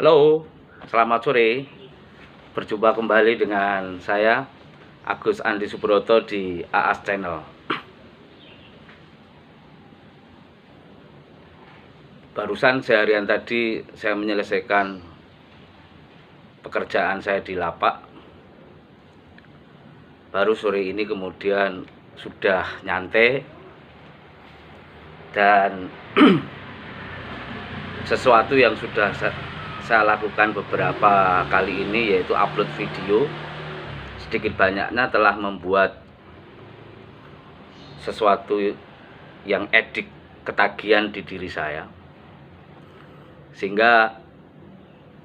Halo, selamat sore. Berjumpa kembali dengan saya Agus Andi Subroto di AAS Channel. Barusan seharian tadi saya menyelesaikan pekerjaan saya di lapak. Baru sore ini kemudian sudah nyantai dan sesuatu yang sudah saya lakukan beberapa kali ini yaitu upload video. Sedikit banyaknya telah membuat sesuatu yang edik ketagihan di diri saya, sehingga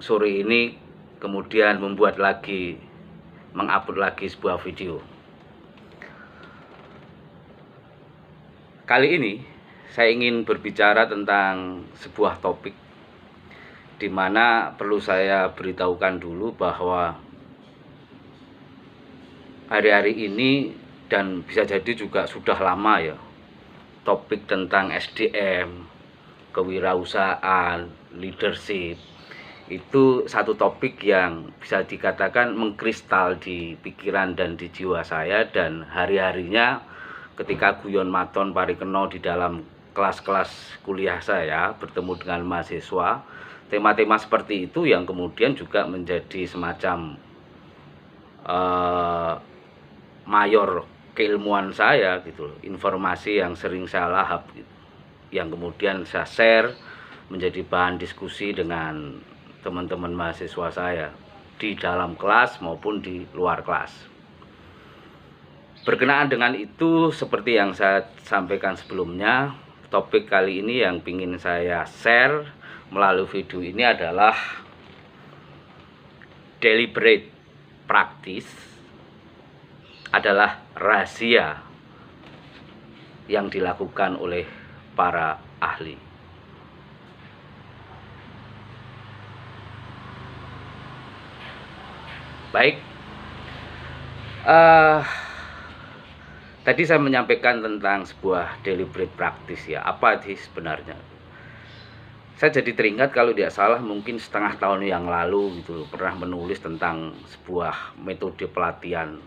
sore ini kemudian mengupload lagi sebuah video. Kali ini saya ingin berbicara tentang sebuah topik di mana perlu saya beritahukan dulu bahwa hari-hari ini dan bisa jadi juga sudah lama ya, topik tentang SDM, kewirausahaan, leadership itu satu topik yang bisa dikatakan mengkristal di pikiran dan di jiwa saya, dan hari-harinya ketika guyon maton parikeno di dalam kelas-kelas kuliah saya bertemu dengan mahasiswa, tema-tema seperti itu yang kemudian juga menjadi semacam mayor keilmuan saya gitu, informasi yang sering saya lahap gitu, yang kemudian saya share menjadi bahan diskusi dengan teman-teman mahasiswa saya di dalam kelas maupun di luar kelas. Berkenaan dengan itu, seperti yang saya sampaikan sebelumnya, topik kali ini yang ingin saya share melalui video ini adalah deliberate practice adalah rahasia yang dilakukan oleh para ahli. Baik, tadi saya menyampaikan tentang sebuah deliberate practice ya. Apa sih sebenarnya? Saya jadi teringat kalau tidak salah mungkin setengah tahun yang lalu gitu pernah menulis tentang sebuah metode pelatihan,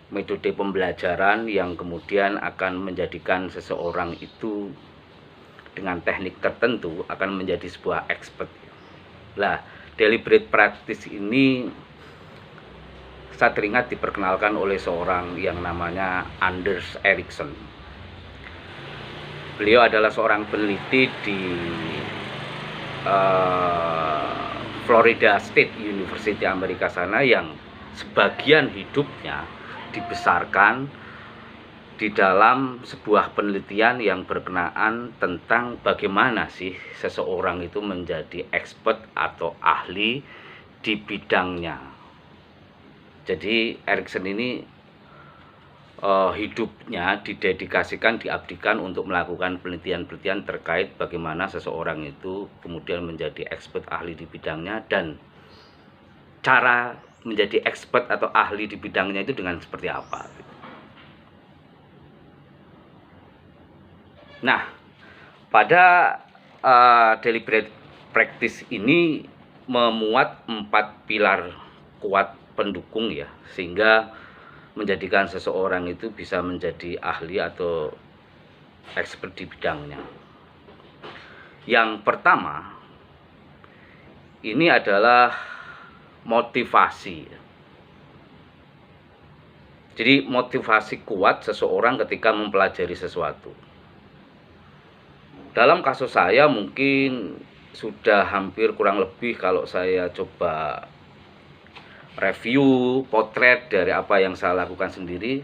metode pembelajaran yang kemudian akan menjadikan seseorang itu dengan teknik tertentu akan menjadi sebuah expert. Lah, deliberate practice ini saya teringat diperkenalkan oleh seorang yang namanya Anders Ericsson. Beliau adalah seorang peneliti di Florida State University Amerika sana yang sebagian hidupnya dibesarkan di dalam sebuah penelitian yang berkenaan tentang bagaimana sih seseorang itu menjadi expert atau ahli di bidangnya. Jadi Ericsson ini hidupnya didedikasikan, diabdikan untuk melakukan penelitian-penelitian terkait bagaimana seseorang itu kemudian menjadi expert ahli di bidangnya, dan cara menjadi expert atau ahli di bidangnya itu dengan seperti apa. Nah, pada deliberate practice ini memuat 4 pilar kuat pendukung ya, sehingga menjadikan seseorang itu bisa menjadi ahli atau expert di bidangnya. Yang pertama ini adalah motivasi. Jadi motivasi kuat seseorang ketika mempelajari sesuatu. Dalam kasus saya mungkin sudah hampir kurang lebih, kalau saya coba review potret dari apa yang saya lakukan sendiri,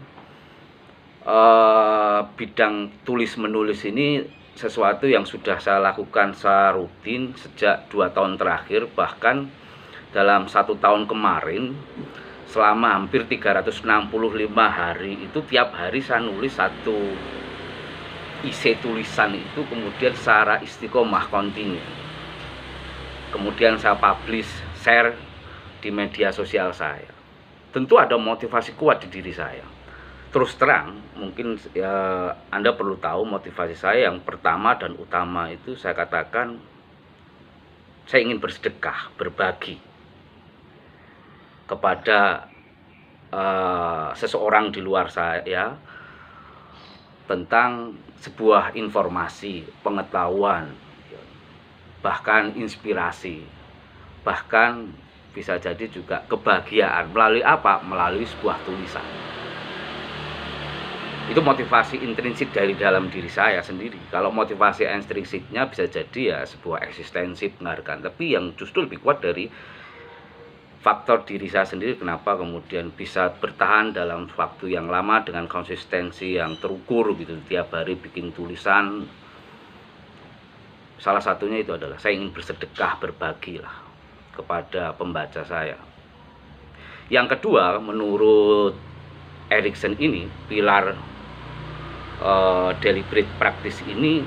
bidang tulis menulis ini sesuatu yang sudah saya lakukan secara rutin sejak 2 tahun terakhir. Bahkan dalam 1 tahun kemarin selama hampir 365 hari itu tiap hari saya nulis satu isi tulisan itu, kemudian secara istiqomah kontinu. Kemudian saya publish, share di media sosial saya. Tentu ada motivasi kuat di diri saya. Terus terang, mungkin ya, Anda perlu tahu motivasi saya yang pertama dan utama itu saya katakan saya ingin bersedekah, berbagi kepada seseorang di luar saya tentang sebuah informasi, pengetahuan, bahkan inspirasi, bahkan bisa jadi juga kebahagiaan. Melalui apa? Melalui sebuah tulisan. Itu motivasi intrinsik dari dalam diri saya sendiri. Kalau motivasi ekstrinsiknya bisa jadi ya sebuah eksistensi, penghargaan, tapi yang justru lebih kuat dari faktor diri saya sendiri, kenapa kemudian bisa bertahan dalam waktu yang lama dengan konsistensi yang terukur gitu, tiap hari bikin tulisan. Salah satunya itu adalah saya ingin bersedekah, berbagi lah kepada pembaca saya. Yang kedua, menurut Erikson ini, pilar deliberate practice ini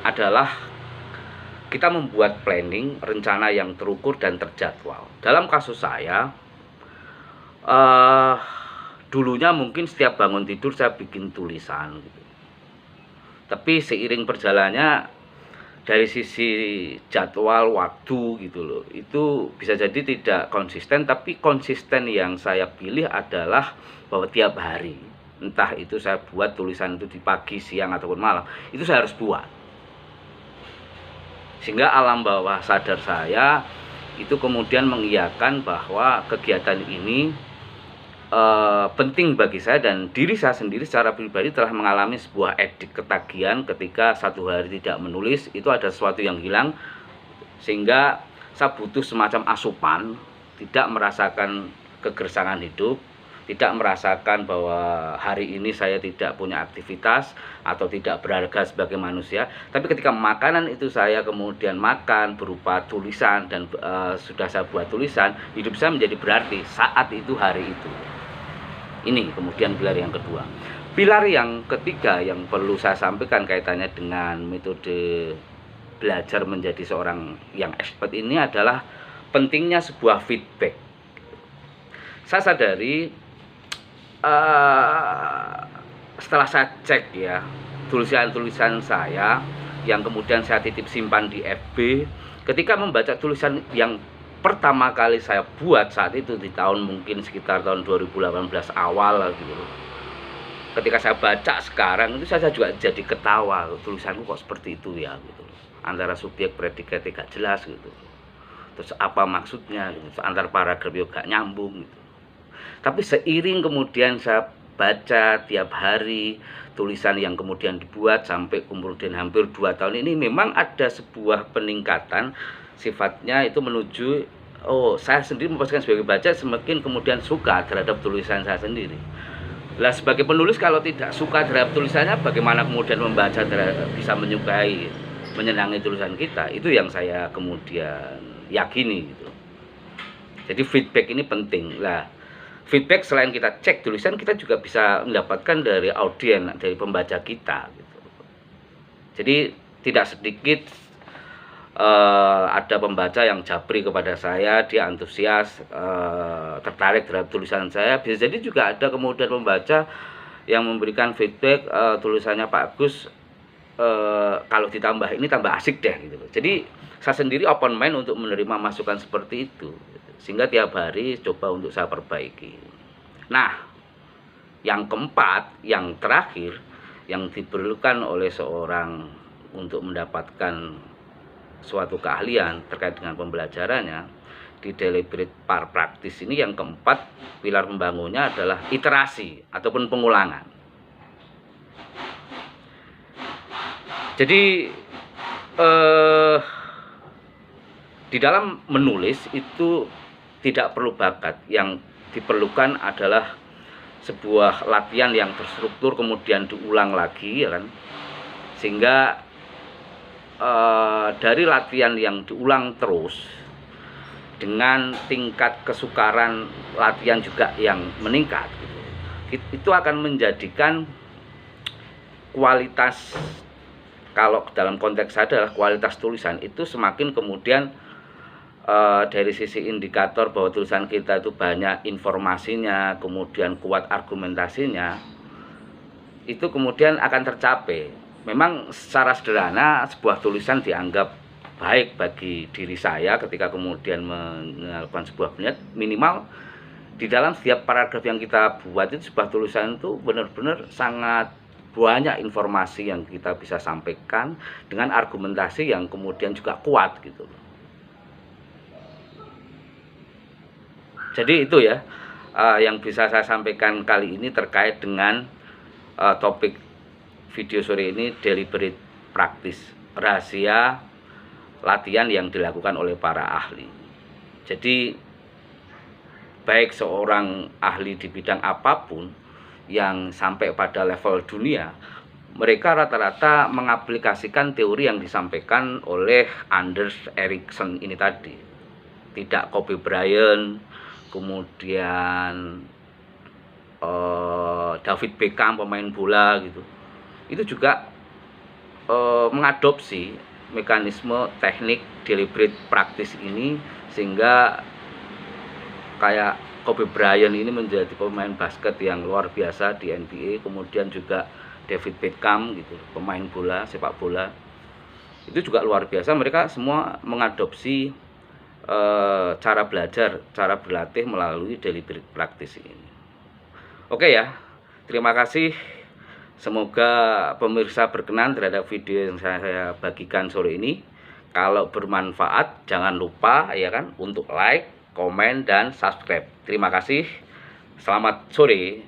adalah kita membuat planning, rencana yang terukur dan terjadwal. Dalam kasus saya, dulunya mungkin setiap bangun tidur saya bikin tulisan gitu. Tapi seiring perjalannya dari sisi jadwal waktu gitu loh, itu bisa jadi tidak konsisten. Tapi konsisten yang saya pilih adalah bahwa tiap hari, entah itu saya buat tulisan itu di pagi, siang ataupun malam, itu saya harus buat. Sehingga alam bawah sadar saya itu kemudian mengiyakan bahwa kegiatan ini penting bagi saya, dan diri saya sendiri secara pribadi telah mengalami sebuah edik ketagihan ketika satu hari tidak menulis, itu ada sesuatu yang hilang, sehingga saya butuh semacam asupan, tidak merasakan kegersangan hidup, tidak merasakan bahwa hari ini saya tidak punya aktivitas atau tidak berharga sebagai manusia. Tapi ketika makanan itu saya kemudian makan berupa tulisan dan sudah saya buat tulisan, hidup saya menjadi berarti saat itu, hari itu. Ini kemudian pilar yang kedua. Pilar yang ketiga yang perlu saya sampaikan kaitannya dengan metode belajar menjadi seorang yang expert ini adalah pentingnya sebuah feedback. Saya sadari setelah saya cek ya tulisan-tulisan saya yang kemudian saya titip simpan di FB, ketika membaca tulisan yang pertama kali saya buat saat itu di tahun mungkin sekitar tahun 2018 awal gitu, ketika saya baca sekarang itu saya juga jadi ketawa, tulisanku kok seperti itu ya gitu, antara subjek predikat tidak jelas gitu, terus apa maksudnya gitu, antar paragraf juga gak nyambung gitu. Tapi seiring kemudian saya baca tiap hari tulisan yang kemudian dibuat sampai kemudian hampir 2 tahun ini, memang ada sebuah peningkatan sifatnya itu menuju, saya sendiri memposisikan sebagai baca semakin kemudian suka terhadap tulisan saya sendiri. Lah sebagai penulis kalau tidak suka terhadap tulisannya, bagaimana kemudian membaca bisa menyukai, menyenangi tulisan kita? Itu yang saya kemudian yakini gitu. Jadi feedback ini penting lah. Feedback selain kita cek tulisan, kita juga bisa mendapatkan dari audiens, dari pembaca kita gitu. Jadi tidak sedikit ada pembaca yang japri kepada saya, dia antusias, tertarik terhadap tulisan saya. Bisa jadi juga ada kemudian pembaca yang memberikan feedback, tulisannya Pak Agus kalau ditambah ini tambah asik deh gitu. Jadi saya sendiri open mind untuk menerima masukan seperti itu, sehingga tiap hari coba untuk saya perbaiki. Nah, yang keempat, yang terakhir, yang diperlukan oleh seorang untuk mendapatkan suatu keahlian terkait dengan pembelajarannya di deliberate practice ini, yang keempat pilar pembangunnya adalah iterasi ataupun pengulangan. Jadi di dalam menulis itu tidak perlu bakat, yang diperlukan adalah sebuah latihan yang terstruktur kemudian diulang lagi ya kan, sehingga dari latihan yang diulang terus dengan tingkat kesukaran latihan juga yang meningkat gitu, itu akan menjadikan kualitas, kalau dalam konteks saya adalah kualitas tulisan itu semakin kemudian dari sisi indikator bahwa tulisan kita itu banyak informasinya, kemudian kuat argumentasinya, itu kemudian akan tercapai. Memang secara sederhana sebuah tulisan dianggap baik bagi diri saya ketika kemudian melakukan sebuah penelitian. Minimal di dalam setiap paragraf yang kita buat itu, sebuah tulisan itu benar-benar sangat banyak informasi yang kita bisa sampaikan dengan argumentasi yang kemudian juga kuat gitu. Jadi itu ya yang bisa saya sampaikan kali ini terkait dengan topik video sore ini, deliberate practice, rahasia latihan yang dilakukan oleh para ahli. Jadi baik seorang ahli di bidang apapun yang sampai pada level dunia, mereka rata-rata mengaplikasikan teori yang disampaikan oleh Anders Ericsson ini tadi. Tidak Kobe Bryant, kemudian David Beckham pemain bola gitu. Itu juga mengadopsi mekanisme teknik deliberate practice ini, sehingga kayak Kobe Bryant ini menjadi pemain basket yang luar biasa di NBA, kemudian juga David Beckham gitu, pemain bola, sepak bola. Itu juga luar biasa, mereka semua mengadopsi cara belajar, cara berlatih melalui deliberate practice ini. Oke ya, terima kasih. Semoga pemirsa berkenan terhadap video yang saya bagikan sore ini. Kalau bermanfaat, jangan lupa ya kan untuk like, komen, dan subscribe. Terima kasih. Selamat sore.